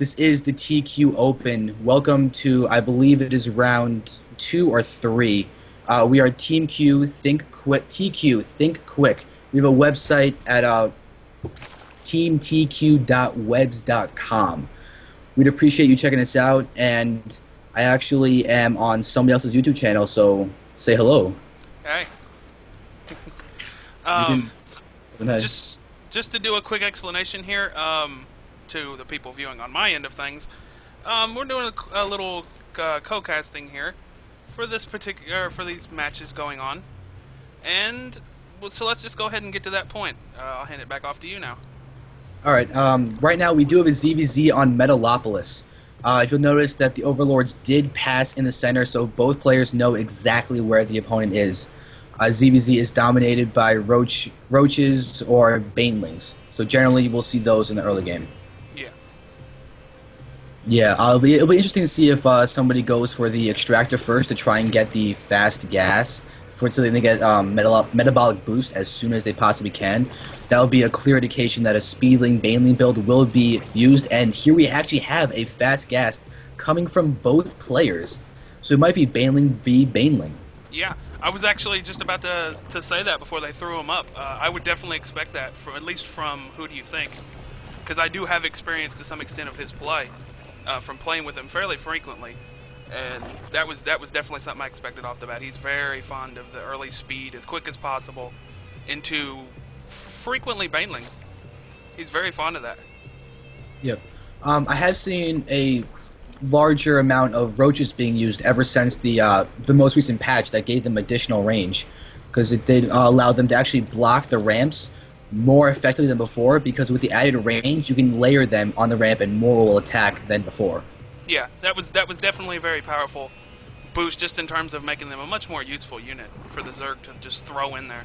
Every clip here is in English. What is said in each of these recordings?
this is the TQ Open. Welcome to, I believe it is round 2 or 3. We are Team Q, Think Quick, TQ, Think Quick. We have a website at teamtq.webs.com. We'd appreciate you checking us out, and I actually am on somebody else's YouTube channel, so say hello. Hey. Just to do a quick explanation here to the people viewing on my end of things, we're doing a little co-casting here for this for these matches going on, and so let's just go ahead and get to that point. I'll hand it back off to you now. All right. Right now we do have a ZVZ on Metalopolis. If you'll notice that the Overlords did pass in the center, so both players know exactly where the opponent is. ZVZ is dominated by roaches or banelings, so generally we'll see those in the early game. Yeah. Yeah, it'll be interesting to see if somebody goes for the extractor first to try and get the fast gas, so they can get metabolic boost as soon as they possibly can. That'll be a clear indication that a speedling baneling build will be used, and here we actually have a fast gas coming from both players, so it might be baneling v baneling. Yeah, I was actually just about to say that before they threw him up. I would definitely expect that, at least from WhoDoYoThink, because I do have experience to some extent of his play, from playing with him fairly frequently, and that was definitely something I expected off the bat. He's very fond of the early speed, as quick as possible, into frequently banelings. He's very fond of that. Yep. I have seen a larger amount of roaches being used ever since the most recent patch that gave them additional range, because it did allow them to actually block the ramps more effectively than before, because with the added range you can layer them on the ramp and more will attack than before. Yeah, that was definitely a very powerful boost, just in terms of making them a much more useful unit for the Zerg to just throw in there.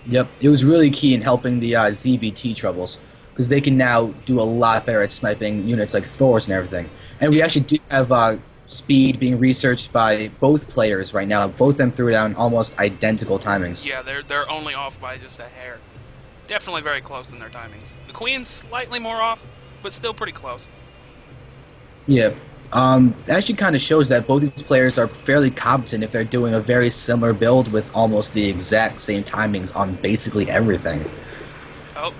Yep, it was really key in helping the ZBT troubles, because they can now do a lot better at sniping units like Thors and everything. And we actually do have speed being researched by both players right now. Both of them threw down almost identical timings. Yeah, they're only off by just a hair. Definitely very close in their timings. The Queen's slightly more off, but still pretty close. Yeah. It actually kind of shows that both these players are fairly competent if they're doing a very similar build with almost the exact same timings on basically everything. Oh,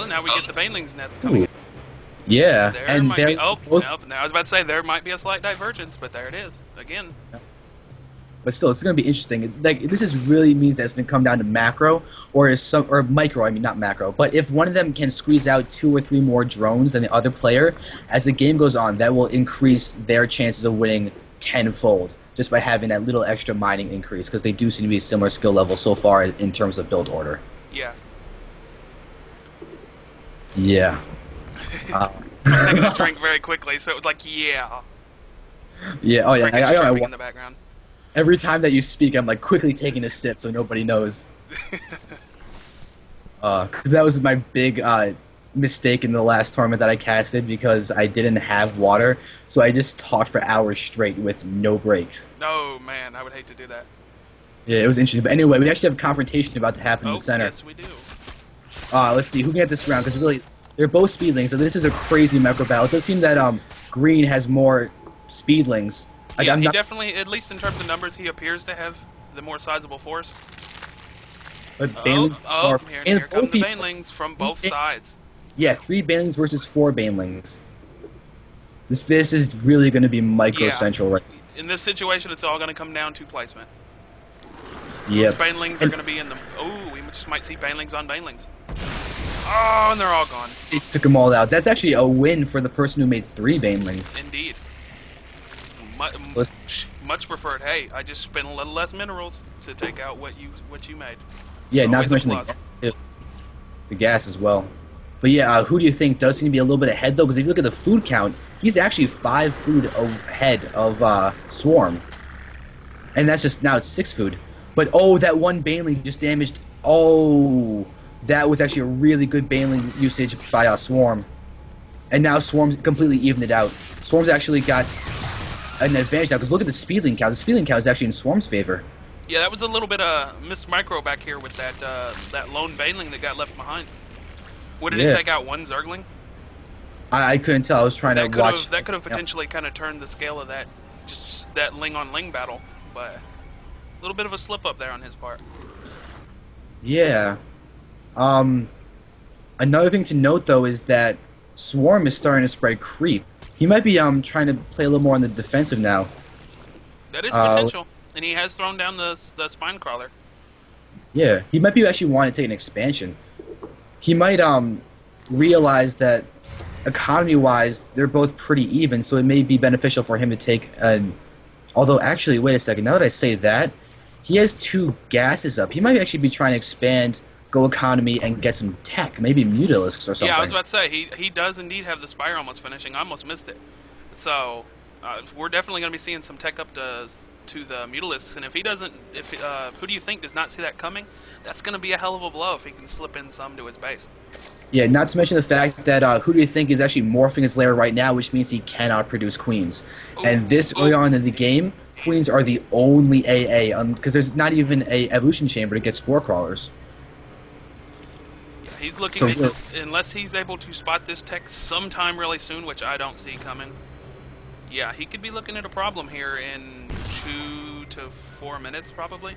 now we get the Baneling's Nest coming in. Yeah, There and might be, nope. Now I was about to say there might be a slight divergence, but there it is again. But still, it's going to be interesting. Like, this is really means that it's going to come down to macro or micro. I mean, not macro. But if one of them can squeeze out 2 or 3 more drones than the other player, as the game goes on, that will increase their chances of winning tenfold just by having that little extra mining increase, because they do seem to be similar skill level so far in terms of build order. Yeah. Yeah. I was taking a drink very quickly, so it was like, yeah. Yeah. Oh yeah. I got in the background. Every time that you speak, I'm like quickly taking a sip so nobody knows. Because that was my big mistake in the last tournament that I casted, because I didn't have water, so I just talked for hours straight with no breaks. Oh man, I would hate to do that. Yeah, it was interesting. But anyway, we actually have a confrontation about to happen in the center. Yes, we do. Let's see who can get this round, because really they're both speedlings, so this is a crazy macro battle. It does seem that Green has more speedlings. Like, yeah, he definitely, at least in terms of numbers, he appears to have the more sizable force. But here come the Banelings from both sides. Yeah, 3 Banelings versus 4 Banelings. This is really going to be micro-central, right? In this situation, it's all going to come down to placement. Yeah. Those Banelings are going to be in the... Oh, we just might see Banelings on Banelings. Oh, and they're all gone. It took them all out. That's actually a win for the person who made 3 Banelings. Indeed. Much preferred. Hey, I just spent a little less minerals to take out what you made. Yeah, not to mention the gas as well. But yeah, WhoDoYoThink does seem to be a little bit ahead though, because if you look at the food count, he's actually 5 food ahead of SwarM, and that's just now it's 6 food. But oh, that one baneling just damaged. Oh, that was actually a really good baneling usage by SwarM, and now SwarM's completely evened it out. SwarM's actually got an advantage now, because look at the speedling count. The speedling count is actually in SwarM's favor. Yeah, that was a little bit missed micro back here with that lone baneling that got left behind. What did it take out? 1 Zergling? I couldn't tell. I was trying to watch. That could have potentially kind of turned the scale of that Ling on Ling battle, but a little bit of a slip up there on his part. Yeah. Another thing to note though is that SwarM is starting to spread creep. He might be trying to play a little more on the defensive now. That is potential, and he has thrown down the spine crawler. Yeah, he might be actually wanting to take an expansion. He might realize that economy-wise they're both pretty even, so it may be beneficial for him to take an. Although actually, wait a second. Now that I say that, he has 2 gases up. He might actually be trying to expand, go economy, and get some tech, maybe Mutalisks or something. Yeah, I was about to say he does indeed have the spire almost finishing. I almost missed it. So we're definitely going to be seeing some tech up to the Mutalisks, and if he doesn't, Who Do You Think does not see that coming, that's going to be a hell of a blow if he can slip in some to his base. Yeah, not to mention the fact that Who Do You Think is actually morphing his lair right now, which means he cannot produce queens. Ooh, and this early on in the game, queens are the only AA, because there's not even a evolution chamber to get spore crawlers. Yeah, he's looking at this, unless he's able to spot this tech sometime really soon, which I don't see coming. Yeah, he could be looking at a problem here in 2 to 4 minutes, probably.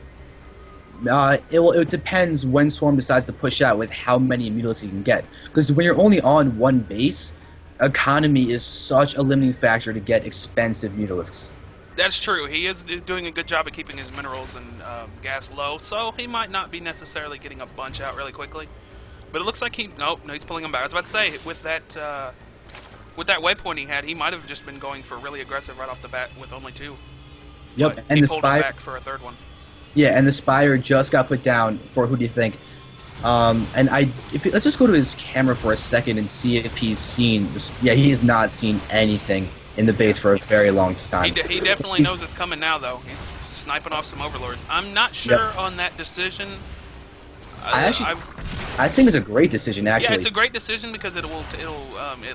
It depends when SwarM decides to push out with how many Mutalisks he can get. Because when you're only on one base, economy is such a limiting factor to get expensive Mutalisks. That's true. He is doing a good job of keeping his minerals and gas low, so he might not be necessarily getting a bunch out really quickly. But it looks like no, he's pulling them back. I was about to say, with that waypoint he had, he might have just been going for really aggressive right off the bat with only 2. Yep, but and he the pulled spire back for a 3rd one. Yeah, and the spire just got put down for Who Do You Think. And let's just go to his camera for a second and see if he's seen this. Yeah, he has not seen anything in the base for a very long time. He definitely knows it's coming now, though. He's sniping off some overlords. I'm not sure on that decision. I think it's a great decision, actually. Yeah, it's a great decision because it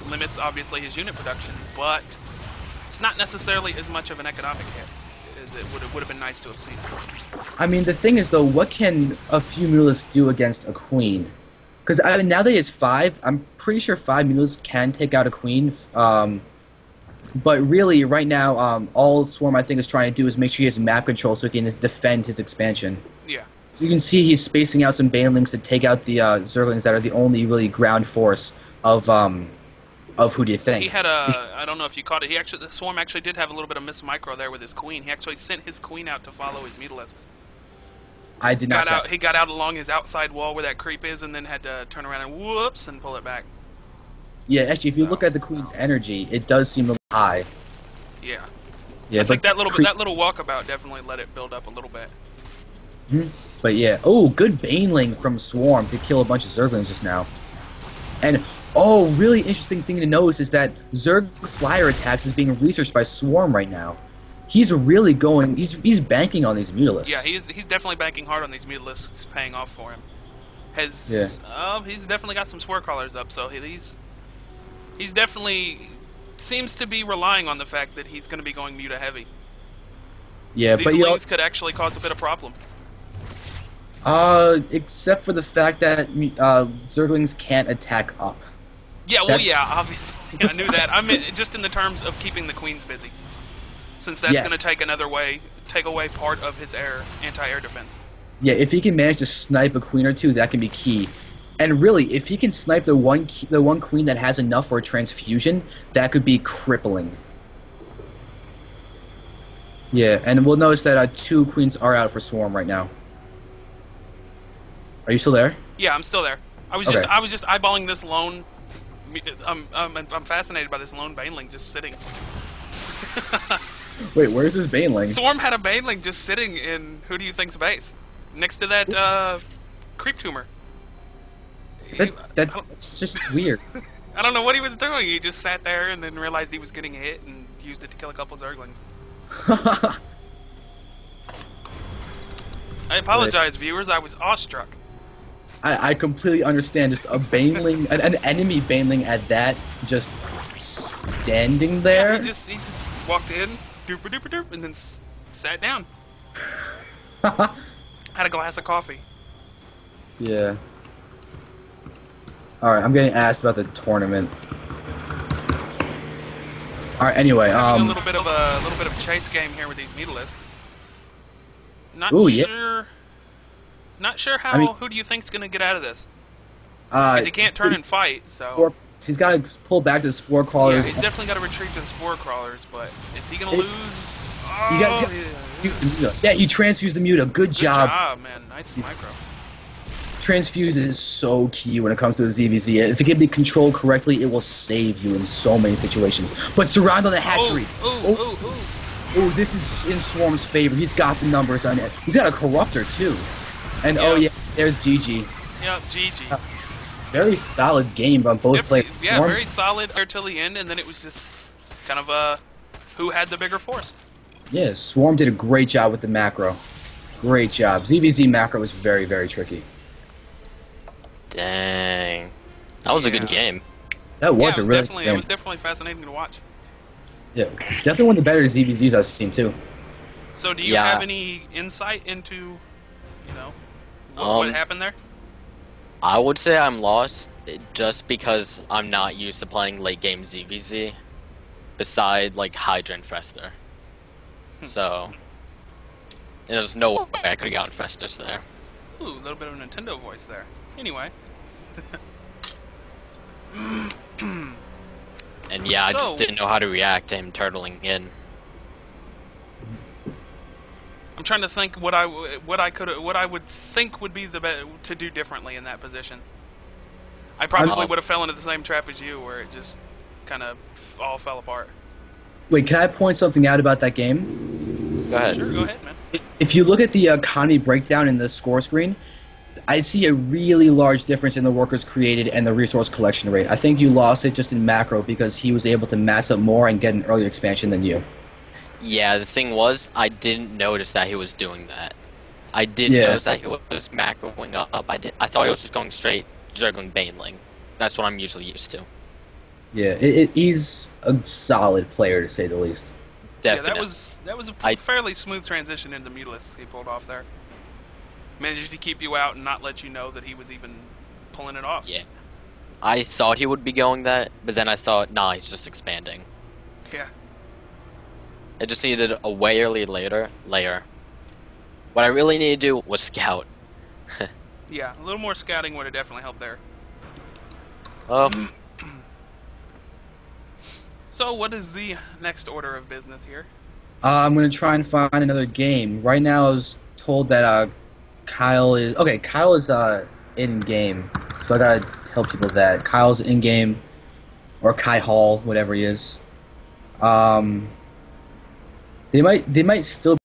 limits obviously his unit production, but it's not necessarily as much of an economic hit as it would have been nice to have seen. I mean, the thing is, though, what can a few Mutalisks do against a queen? Because now that he has 5, I'm pretty sure 5 Mutalisks can take out a queen. But really, right now, all SwarM I think is trying to do is make sure he has map control so he can defend his expansion. Yeah. So you can see he's spacing out some Banelings to take out the Zerglings that are the only really ground force of Who Do You Think. He had I don't know if you caught it. The SwarM actually did have a little bit of miss micro there with his queen. He actually sent his queen out to follow his Mutalisks. I did not. He got out along his outside wall where that creep is, and then had to turn around and whoops and pull it back. Yeah, actually, if you look at the queen's energy, it does seem a little high. Yeah. Yeah, I think that little walkabout definitely let it build up a little bit. But yeah, good Baneling from SwarM to kill a bunch of Zerglings just now. And really interesting thing to notice is that Zerg flyer attacks is being researched by SwarM right now. He's really going. He's banking on these Mutalisks. Yeah, he's definitely banking hard on these Mutalisks. It's paying off for him. He's definitely got some spore crawlers up, so he's definitely seems to be relying on the fact that he's going to be going Muta heavy. Yeah, these Lings could actually cause a bit of problem. Except for the fact that Zerglings can't attack up. Yeah, well, yeah, obviously, I knew that. I mean, just in the terms of keeping the queens busy, since that's going to take away part of his anti-air defense. Yeah, if he can manage to snipe a queen or two, that can be key. And really, if he can snipe the one queen that has enough for a transfusion, that could be crippling. Yeah, and we'll notice that 2 queens are out for SwarM right now. Are you still there? Yeah, I'm still there. I was just eyeballing this lone. I'm fascinated by this lone Baneling just sitting. Wait, where's this Baneling? SwarM had a Baneling just sitting in Who Do You Think's base, next to that creep tumor. That's just weird. I don't know what he was doing. He just sat there and then realized he was getting hit and used it to kill a couple of Zerglings. I apologize, viewers. I was awestruck. I completely understand. Just a Baneling, an enemy Baneling at that, just standing there. Yeah, he just walked in, doop, and then sat down. Had a glass of coffee. Yeah. Alright, I'm getting asked about the tournament. All right. Anyway, Having a little bit of chase game here with these mutalisks. Not ooh, yeah. sure. Not sure I mean, how. Who do you think's gonna get out of this? uh, Because he can't turn and fight. So he's got to pull back to the spore yeah, crawlers. he's definitely got to retreat to the spore crawlers. But is he gonna It- lose? You got Oh, use the muta. Yeah, you transfuse the muta. Good good job. job, man. Nice micro. Transfuse is so key when it comes to a ZVZ. If it can be controlled correctly, it will save you in so many situations. But surround on the hatchery. Oh, this is in Swarm's favor. He's got the numbers on it. He's got a corruptor too. And oh yeah, there's GG. Yeah, GG. Very solid game on both players. Yeah, Swarm, very solid there till the end, and then it was just kind of who had the bigger force. yeah, Swarm did a great job with the macro. Great job. ZVZ macro was very, very tricky. Dang. That was a good game. That was Yeah, a really definitely good it game. was definitely fascinating to watch. Yeah, definitely one of the better ZVZs I've seen too. So, do you Yeah. have any insight into, what happened there? I would say I'm lost just because I'm not used to playing late game ZVZ beside like Hydra and Fester. So there's no way I could have gotten Festers there. Ooh, a little bit of Nintendo voice there. Anyway. And yeah, I So- just didn't know how to react to him turtling in. I'm trying to think what I would think would be to do differently in that position. I probably would have fell into the same trap as you, where it just kind of all fell apart. Wait, can I point something out about that game? Go ahead. Sure, go ahead, man. If you look at the economy breakdown in the score screen, I see a really large difference in the workers created and the resource collection rate. I think you lost it just in macro because he was able to mass up more and get an earlier expansion than you. Yeah, the thing was, I didn't notice that he was doing that. I did Yeah. notice that he was macroing up. I thought he was just going straight juggling Baneling. That's what I'm usually used to. Yeah, he's a solid player to say the least. Definitely. Yeah, that was a fairly smooth transition into Mutalist he pulled off there. Managed to keep you out and not let you know that he was even pulling it off. Yeah. I thought he would be going that, but then I thought, nah, he's just expanding. Yeah. I just needed a way early layer. What I really needed to do was scout. Yeah, a little more scouting would have definitely helped there. Oh, So, what is the next order of business here? I'm going to try and find another game. Right now I was told that Kyle is... Okay, Kyle is in-game. So I got to tell people that. Kyle's in-game. Or Kai Hall, whatever he is. They might still